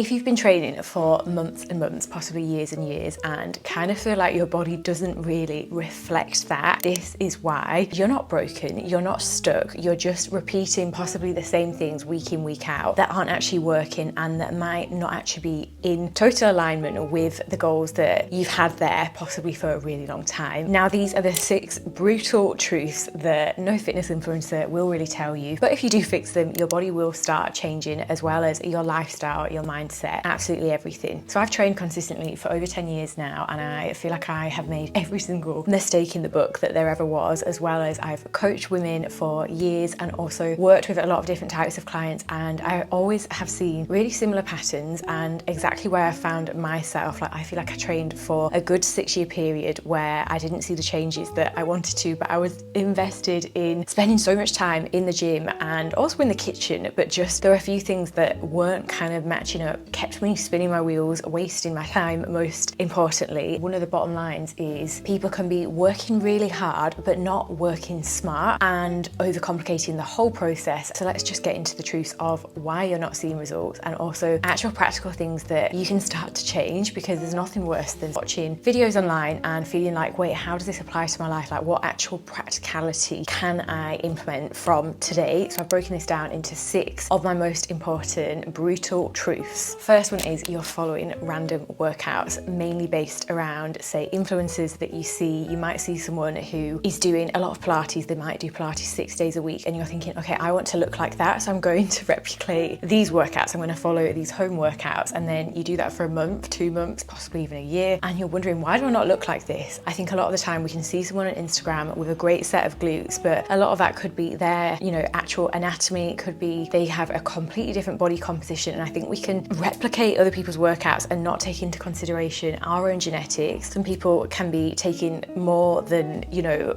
If you've been training for months and months, possibly years and years, and kind of feel like your body doesn't really reflect that, this is why. You're not broken, you're not stuck, you're just repeating possibly the same things week in, week out that aren't actually working and that might not actually be in total alignment with the goals that you've had there possibly for a really long time. Now, these are the 6 brutal truths that no fitness influencer will really tell you, but if you do fix them, your body will start changing, as well as your lifestyle, your mindset, absolutely everything. So I've trained consistently for over 10 years now, and I feel like I have made every single mistake in the book that there ever was, as well as I've coached women for years and also worked with a lot of different types of clients, and I always have seen really similar patterns and exactly where I found myself. Like, I feel like I trained for a good 6-year period where I didn't see the changes that I wanted to, but I was invested in spending so much time in the gym and also in the kitchen, but just there were a few things that weren't kind of matching up, kept me spinning my wheels, wasting my time. Most importantly, one of the bottom lines is people can be working really hard but not working smart and overcomplicating the whole process. So let's just get into the truths of why you're not seeing results, and also actual practical things that you can start to change, because there's nothing worse than watching videos online and feeling like, wait, how does this apply to my life? Like, what actual practicality can I implement from today? So I've broken this down into 6 of my most important brutal truths. First one is you're following random workouts, mainly based around, say, influencers that you see. You might see someone who is doing a lot of Pilates. They might do Pilates 6 days a week, and you're thinking, okay, I want to look like that, so I'm going to replicate these workouts. I'm going to follow these home workouts. And then you do that for a month, 2 months, possibly even a year, and you're wondering, why do I not look like this? I think a lot of the time we can see someone on Instagram with a great set of glutes, but a lot of that could be their, actual anatomy. It could be they have a completely different body composition, and I think we can replicate other people's workouts and not take into consideration our own genetics. Some people can be taking more than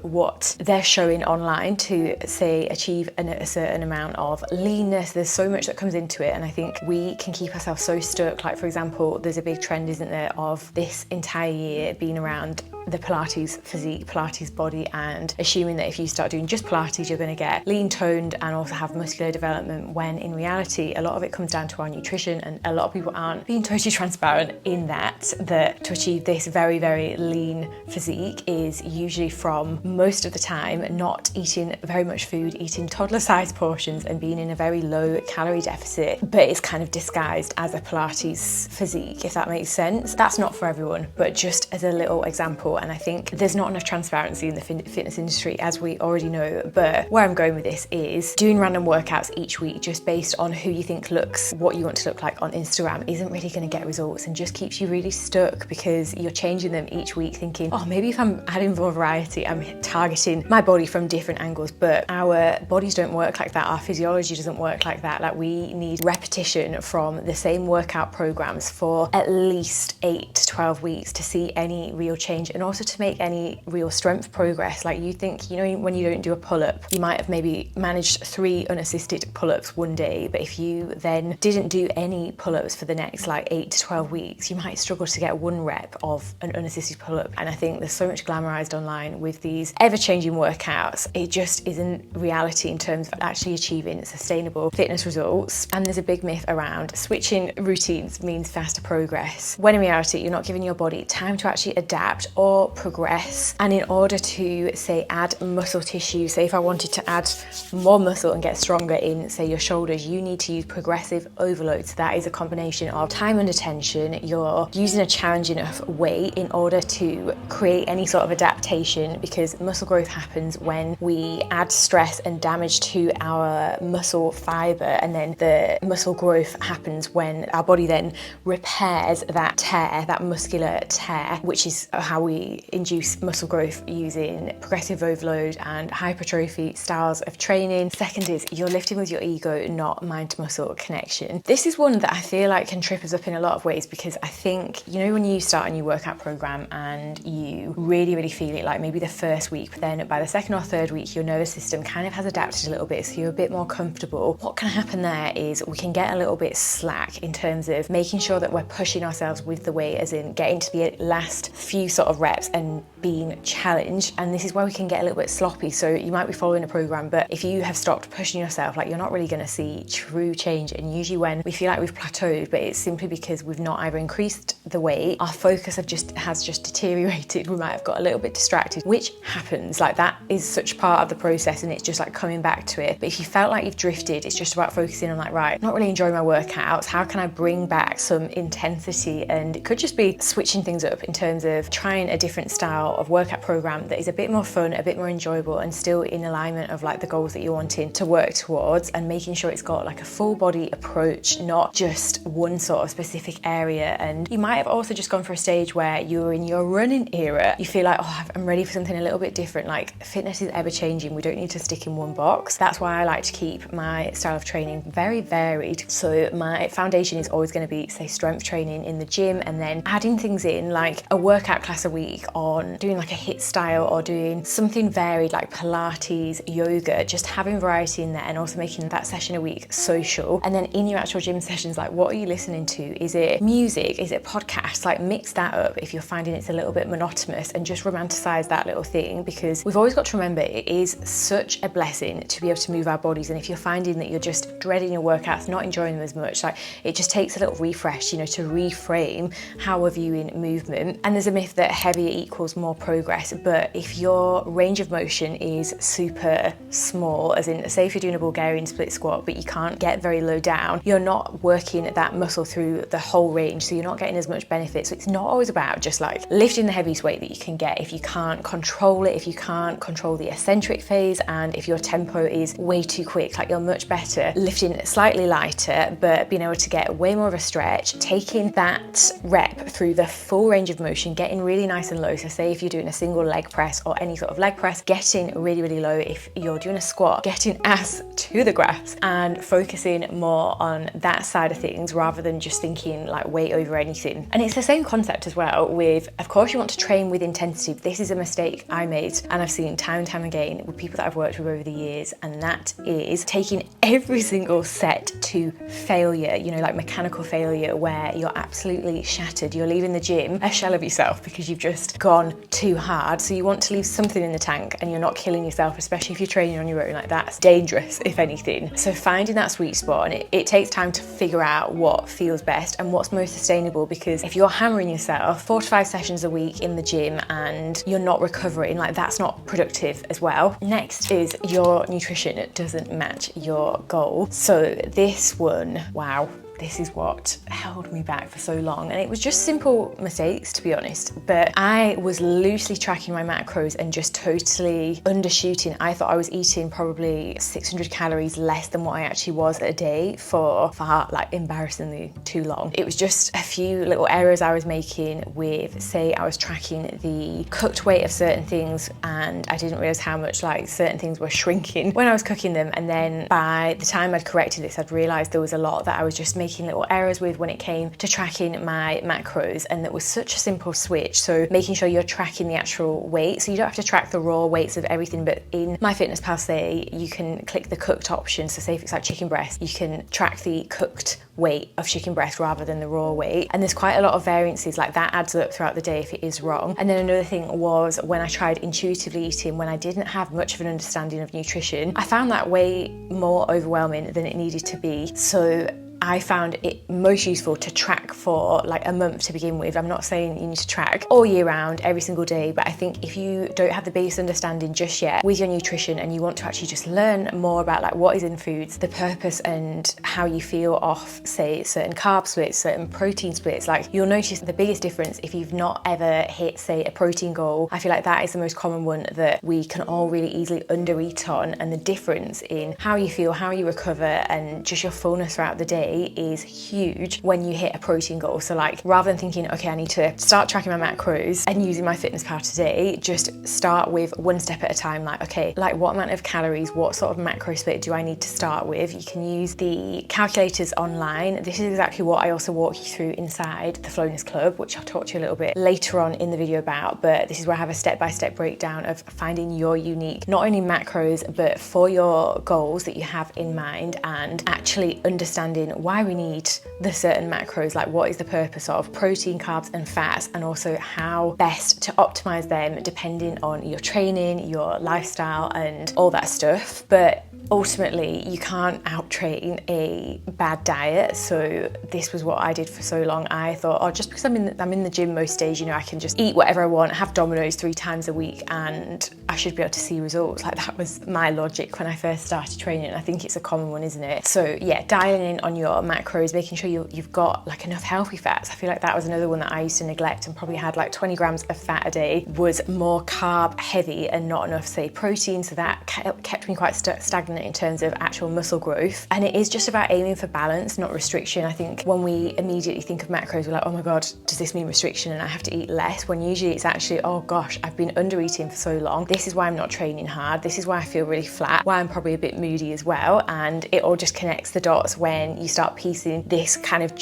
what they're showing online to, say, achieve a certain amount of leanness. There's so much that comes into it, and I think we can keep ourselves so stuck. Like, for example, there's a big trend, isn't there, of this entire year being around the Pilates physique, Pilates body, and assuming that if you start doing just Pilates, you're going to get lean, toned, and also have muscular development, when in reality, a lot of it comes down to our nutrition, and a lot of people aren't being totally transparent in that to achieve this very, very lean physique is usually from, most of the time, not eating very much food, eating toddler-sized portions and being in a very low calorie deficit, but it's kind of disguised as a Pilates physique, if that makes sense. That's not for everyone, but just as a little example. And I think there's not enough transparency in the fitness industry, as we already know. But where I'm going with this is doing random workouts each week just based on who you think looks what you want to look like on Instagram isn't really going to get results, and just keeps you really stuck, because you're changing them each week thinking, oh, maybe if I'm adding more variety, I'm targeting my body from different angles. But our bodies don't work like that. Our physiology doesn't work like that. Like, we need repetition from the same workout programs for at least 8 to 12 weeks to see any real change, and also to make any real strength progress. Like, you think, when you don't do a pull-up, you might have maybe managed 3 unassisted pull-ups one day, but if you then didn't do any pull-ups for the next 8 to 12 weeks, you might struggle to get 1 rep of an unassisted pull-up. And I think there's so much glamorized online with these ever-changing workouts. It just isn't reality in terms of actually achieving sustainable fitness results. And there's a big myth around switching routines means faster progress, when in reality, you're not giving your body time to actually adapt or progress. And in order to, say, add muscle tissue, say if I wanted to add more muscle and get stronger in, say, your shoulders, you need to use progressive overload. So that is a combination of time under tension. You're using a challenging enough weight in order to create any sort of adaptation, because muscle growth happens when we add stress and damage to our muscle fiber, and then the muscle growth happens when our body then repairs that tear, that muscular tear, which is how we induce muscle growth using progressive overload and hypertrophy styles of training. Second is you're lifting with your ego, not mind to muscle connection. This is one that I feel like can trip us up in a lot of ways, because I think, when you start a new workout program and you really, really feel it, like maybe the first week, but then by the second or third week, your nervous system kind of has adapted a little bit, so you're a bit more comfortable. What can happen there is we can get a little bit slack in terms of making sure that we're pushing ourselves with the weight, as in getting to the last few sort of reps reps and being challenged. And this is where we can get a little bit sloppy. So you might be following a program, but if you have stopped pushing yourself, like, you're not really going to see true change. And usually when we feel like we've plateaued, but it's simply because we've not either increased the weight, our focus has just deteriorated, we might have got a little bit distracted, which happens. Like, that is such part of the process, and it's just like coming back to it. But if you felt like you've drifted, it's just about focusing on, like, right, not really enjoying my workouts, how can I bring back some intensity? And it could just be switching things up in terms of trying a different style of workout program that is a bit more fun, a bit more enjoyable, and still in alignment of like the goals that you're wanting to work towards, and making sure it's got like a full body approach, not just one sort of specific area. And you might have also just gone for a stage where you're in your running era, you feel like, oh, I'm ready for something a little bit different. Like, fitness is ever changing, we don't need to stick in one box. That's why I like to keep my style of training very varied. So my foundation is always going to be, say, strength training in the gym, and then adding things in like a workout class a week on doing like a HIIT style, or doing something varied like Pilates, yoga, just having variety in there, and also making that session a week social. And then in your actual gym sessions, like, what are you listening to? Is it music? Is it podcasts? Like, mix that up if you're finding it's a little bit monotonous, and just romanticize that little thing, because we've always got to remember it is such a blessing to be able to move our bodies. And if you're finding that you're just dreading your workouts, not enjoying them as much, like, it just takes a little refresh, you know, to reframe how we're viewing movement. And there's a myth that heavier equals more progress, but if your range of motion is super small, as in, say, if you're doing a Bulgarian split squat but you can't get very low down, you're not working that muscle through the whole range, so you're not getting as much benefit. So it's not always about just like lifting the heaviest weight that you can get if you can't control it, if you can't control the eccentric phase, and if your tempo is way too quick. Like, you're much better lifting slightly lighter but being able to get way more of a stretch, taking that rep through the full range of motion, getting really nice and low. So say if you're doing a single leg press or any sort of leg press, getting really, really low. If you're doing a squat, getting ass to the grass, and focusing more on that side of things rather than just thinking like weight over anything. And it's the same concept as well with, of course, you want to train with intensity. This is a mistake I made, and I've seen time and time again with people that I've worked with over the years, and that is taking every single set to failure, you know, like mechanical failure, where you're absolutely shattered. You're leaving the gym a shell of yourself because you've just gone too hard. So you want to leave something in the tank, and you're not killing yourself, especially if you're training on your own. Like, that's dangerous, if anything. So finding that sweet spot, and it takes time to figure out what feels best and what's most sustainable, because if you're hammering yourself 4 to 5 sessions a week in the gym and you're not recovering, like, that's not productive as well. Next is your nutrition. It doesn't match your goal. So this one, wow, this is what held me back for so long. And it was just simple mistakes, to be honest, but I was loosely tracking my macros and just totally undershooting. I thought I was eating probably 600 calories less than what I actually was a day for far, like, embarrassingly too long. It was just a few little errors I was making with, say, I was tracking the cooked weight of certain things, and I didn't realize how much like certain things were shrinking when I was cooking them. And then by the time I'd corrected this, I'd realized there was a lot that I was just making little errors with when it came to tracking my macros, and that was such a simple switch. So making sure you're tracking the actual weight, so you don't have to track the raw weights of everything, but in MyFitnessPal, say, you can click the cooked option. So say if it's like chicken breast, you can track the cooked weight of chicken breast rather than the raw weight. And there's quite a lot of variances, like that adds up throughout the day if it is wrong. And then another thing was when I tried intuitively eating, when I didn't have much of an understanding of nutrition, I found that way more overwhelming than it needed to be. So I found it most useful to track for like a month to begin with. I'm not saying you need to track all year round, every single day, but I think if you don't have the base understanding just yet with your nutrition, and you want to actually just learn more about like what is in foods, the purpose, and how you feel off, say, certain carb splits, certain protein splits, like, you'll notice the biggest difference if you've not ever hit, say, a protein goal. I feel like that is the most common one that we can all really easily under eat on, and the difference in how you feel, how you recover, and just your fullness throughout the day is huge when you hit a protein goal. So like, rather than thinking, okay, I need to start tracking my macros and using MyFitnessPal today, just start with one step at a time. Like, okay, like what amount of calories, what sort of macro split do I need to start with? You can use the calculators online. This is exactly what I also walk you through inside the Flowness Club, which I'll talk to you a little bit later on in the video about, but this is where I have a step-by-step breakdown of finding your unique, not only macros, but for your goals that you have in mind, and actually understanding why we need the certain macros, like what is the purpose of protein, carbs and fats, and also how best to optimize them depending on your training, your lifestyle and all that stuff. But ultimately you can't out train a bad diet. So this was what I did for so long. I thought, oh, just because I'm in the gym most days, you know, I can just eat whatever I want, have Domino's 3 times a week and I should be able to see results. Like, that was my logic when I first started training. I think it's a common one, isn't it? So yeah, dialing in on your macros, making sure you've got like enough healthy fats. I feel like that was another one that I used to neglect and probably had like 20 grams of fat a day, was more carb heavy and not enough, say, protein. So that kept me quite stagnant in terms of actual muscle growth. And it is just about aiming for balance, not restriction. I think when we immediately think of macros, we're like, oh my God, does this mean restriction and I have to eat less? When usually it's actually, oh gosh, I've been under eating for so long. This is why I'm not training hard. This is why I feel really flat, why I'm probably a bit moody as well. And it all just connects the dots when you start piecing this kind of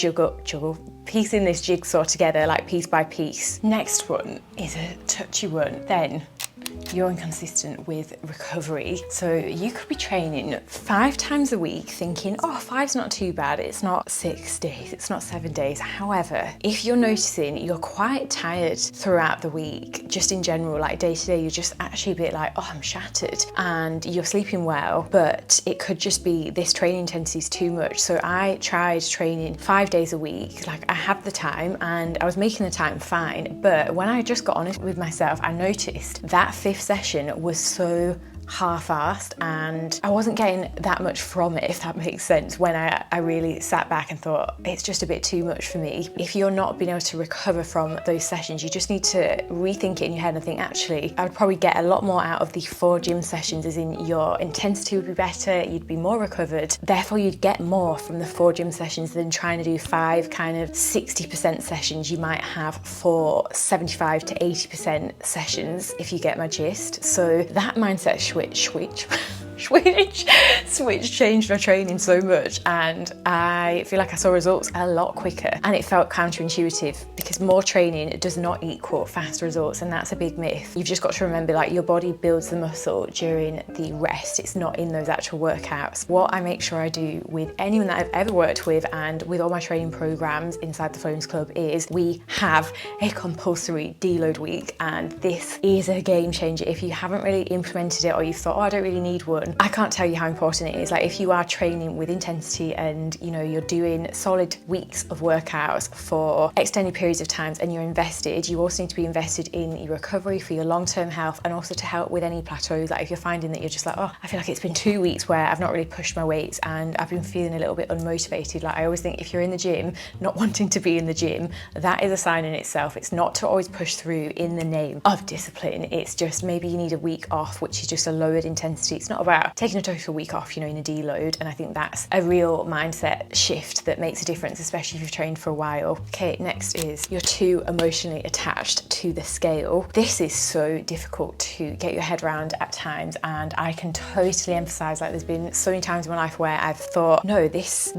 piecing this jigsaw together, like piece by piece. Next one is a touchy one. Then you're inconsistent with recovery. So you could be training 5 times a week thinking, oh, 5's not too bad. It's not 6 days, it's not 7 days. However, if you're noticing you're quite tired throughout the week, just in general, like day to day, you're just actually a bit like, oh, I'm shattered, and you're sleeping well, but it could just be this training intensity is too much. So I tried training 5 days a week. Like, I had the time and I was making the time fine. But when I just got honest with myself, I noticed that 5th session was so half-assed and I wasn't getting that much from it, if that makes sense, when I really sat back and thought, it's just a bit too much for me. If you're not being able to recover from those sessions, you just need to rethink it in your head and think, actually, I would probably get a lot more out of the 4 gym sessions, as in your intensity would be better, you'd be more recovered, therefore you'd get more from the 4 gym sessions than trying to do 5 kind of 60% sessions you might have for 75 to 80% sessions, if you get my gist. So that mindset switch changed my training so much, and I feel like I saw results a lot quicker, and it felt counterintuitive because more training does not equal fast results, and that's a big myth. You've just got to remember, like, your body builds the muscle during the rest. It's not in those actual workouts. What I make sure I do with anyone that I've ever worked with and with all my training programs inside the Phones Club is we have a compulsory deload week, and this is a game changer. If you haven't really implemented it, or you thought, oh, I don't really need one, I can't tell you how important it is. Like, if you are training with intensity and, you know, you're doing solid weeks of workouts for extended periods of times and you're invested, you also need to be invested in your recovery for your long-term health, and also to help with any plateaus. Like, if you're finding that you're just like, oh, I feel like it's been 2 weeks where I've not really pushed my weights and I've been feeling a little bit unmotivated. Like, I always think if you're in the gym not wanting to be in the gym, that is a sign in itself. It's not to always push through in the name of discipline. It's just maybe you need a week off, which is just a lowered intensity. It's not about taking a total week off, you know, in a deload. And I think that's a real mindset shift that makes a difference, especially if you've trained for a while. Okay, next is you're too emotionally attached to the scale. This is so difficult to get your head around at times, and I can totally emphasize, like, there's been so many times in my life where I've thought, no, this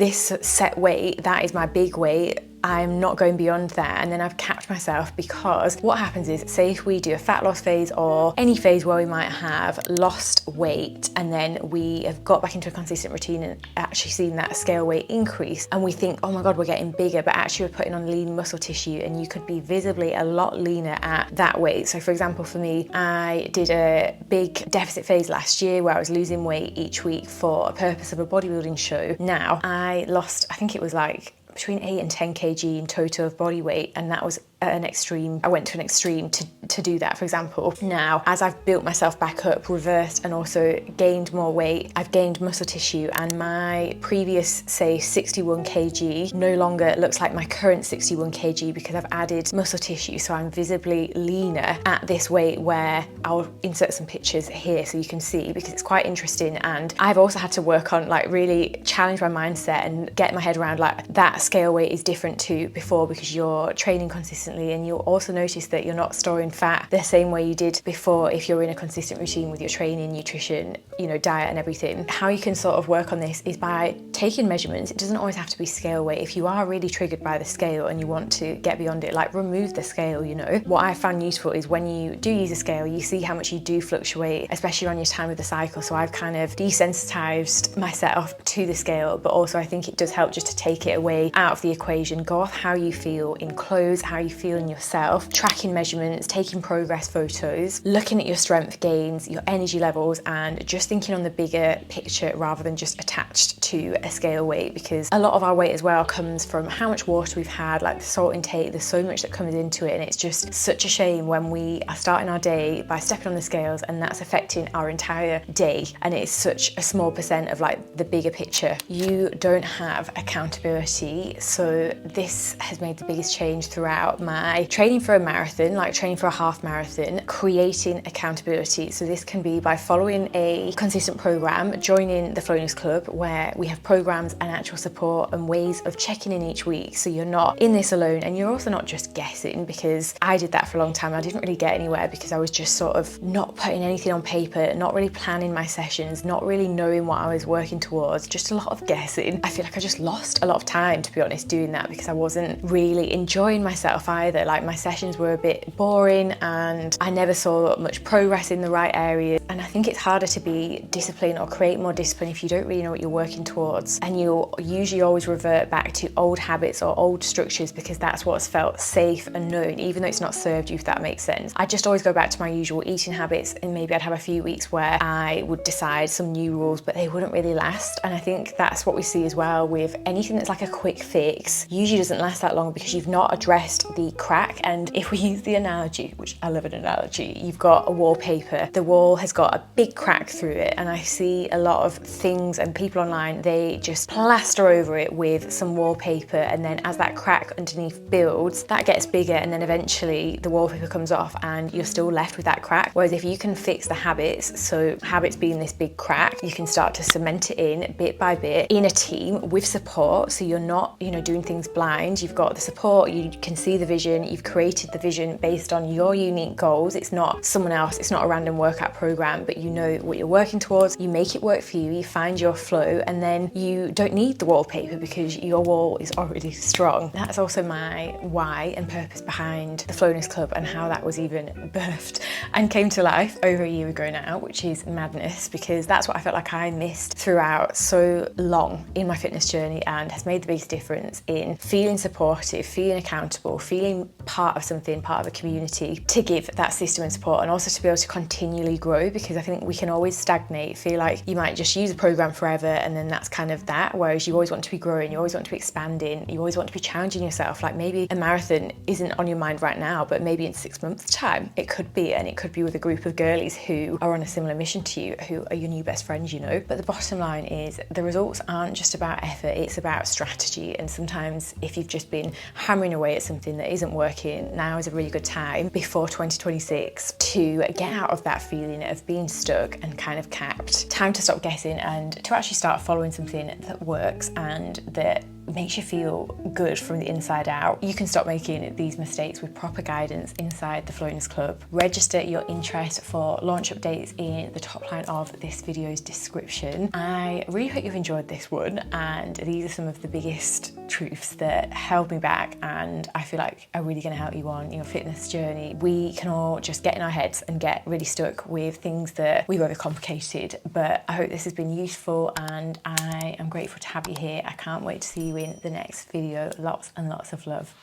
set weight, that is my big weight, I'm not going beyond that, and then I've capped myself, because what happens is, say if we do a fat loss phase or any phase where we might have lost weight and then we have got back into a consistent routine and actually seen that scale weight increase, and we think, oh my God, we're getting bigger, but actually we're putting on lean muscle tissue and you could be visibly a lot leaner at that weight. So for example, for me, I did a big deficit phase last year where I was losing weight each week for a purpose of a bodybuilding show. Now I lost, I think it was like between 8 and 10 kg in total of body weight, and that was an extreme. I went to an extreme to do that, for example. Now, as I've built myself back up, reversed, and also gained more weight, I've gained muscle tissue, and my previous, say, 61 kg no longer looks like my current 61 kg because I've added muscle tissue. So I'm visibly leaner at this weight, where I'll insert some pictures here so you can see, because it's quite interesting. And I've also had to work on, like, really challenge my mindset and get my head around, like, that scale weight is different to before, because you're training consistently consistently, and you'll also notice that you're not storing fat the same way you did before if you're in a consistent routine with your training, nutrition, you know, diet and everything. How you can sort of work on this is by taking measurements. It doesn't always have to be scale weight. If you are really triggered by the scale and you want to get beyond it, like remove the scale, you know. What I found useful is when you do use a scale, you see how much you do fluctuate, especially on your time of the cycle. So I've kind of desensitized myself to the scale, but also I think it does help just to take it away out of the equation. Go off how you feel in clothes, how you feel in yourself, tracking measurements, taking progress photos, looking at your strength gains, your energy levels, and just thinking on the bigger picture rather than just attached to a scale weight, because a lot of our weight as well comes from how much water we've had, like the salt intake. There's so much that comes into it, and it's just such a shame when we are starting our day by stepping on the scales and that's affecting our entire day, and it's such a small percent of like the bigger picture. You don't have accountability, so this has made the biggest change throughout my training for a marathon, like training for a half marathon, creating accountability. So this can be by following a consistent program, joining the Flowness Club, where we have programs and actual support and ways of checking in each week, so you're not in this alone, and you're also not just guessing, because I did that for a long time. I didn't really get anywhere because I was just sort of not putting anything on paper, not really planning my sessions, not really knowing what I was working towards, just a lot of guessing. I feel like I just lost a lot of time, to be honest, doing that, because I wasn't really enjoying myself either. Like my sessions were a bit boring and I never saw much progress in the right areas. And I think it's harder to be disciplined or create more discipline if you don't really know what you're working towards, and you'll usually always revert back to old habits or old structures because that's what's felt safe and known, even though it's not served you, if that makes sense. I just always go back to my usual eating habits, and maybe I'd have a few weeks where I would decide some new rules, but they wouldn't really last. And I think that's what we see as well with anything that's like a quick fix, usually doesn't last that long because you've not addressed the crack. And if we use the analogy, which I love an analogy, you've got a wallpaper, the wall has got a big crack through it, and I see a lot of things and people online, they just plaster over it with some wallpaper, and then as that crack underneath builds, that gets bigger, and then eventually the wallpaper comes off and you're still left with that crack. Whereas if you can fix the habits, so habits being this big crack, you can start to cement it in bit by bit in a team with support, so you're not, you know, doing things blind. You've got the support, you can see the vision, you've created the vision based on your unique goals. It's not someone else, it's not a random workout program, but you know what you're working towards, you make it work for you, you find your flow, and then you don't need the wallpaper because your wall is already strong. That's also my why and purpose behind the Flowness Club, and how that was even birthed and came to life over a year ago now, which is madness, because that's what I felt like I missed throughout so long in my fitness journey, and has made the biggest difference in feeling supportive, feeling accountable, feeling part of something, part of a community, to give that system and support, and also to be able to continually grow, because I think we can always stagnate, feel like you might just use a program forever and then that's kind of that, whereas you always want to be growing, you always want to be expanding, you always want to be challenging yourself. Like maybe a marathon isn't on your mind right now, but maybe in 6 months time it could be, and it could be with a group of girlies who are on a similar mission to you, who are your new best friends, you know. But the bottom line is the results aren't just about effort, it's about strategy. And sometimes if you've just been hammering away at something that isn't working, now is a really good time before 2026 to get out of that feeling of being stuck and kind of capped. Time to stop guessing and to actually start following something that works and that makes you feel good from the inside out. You can stop making these mistakes with proper guidance inside the Flowness Club. Register your interest for launch updates in the top line of this video's description. I really hope you've enjoyed this one, and these are some of the biggest truths that held me back and I feel like are really going to help you on your fitness journey. We can all just get in our heads and get really stuck with things that we've overcomplicated, but I hope this has been useful, and I am grateful to have you here. I can't wait to see you in the next video. Lots and lots of love.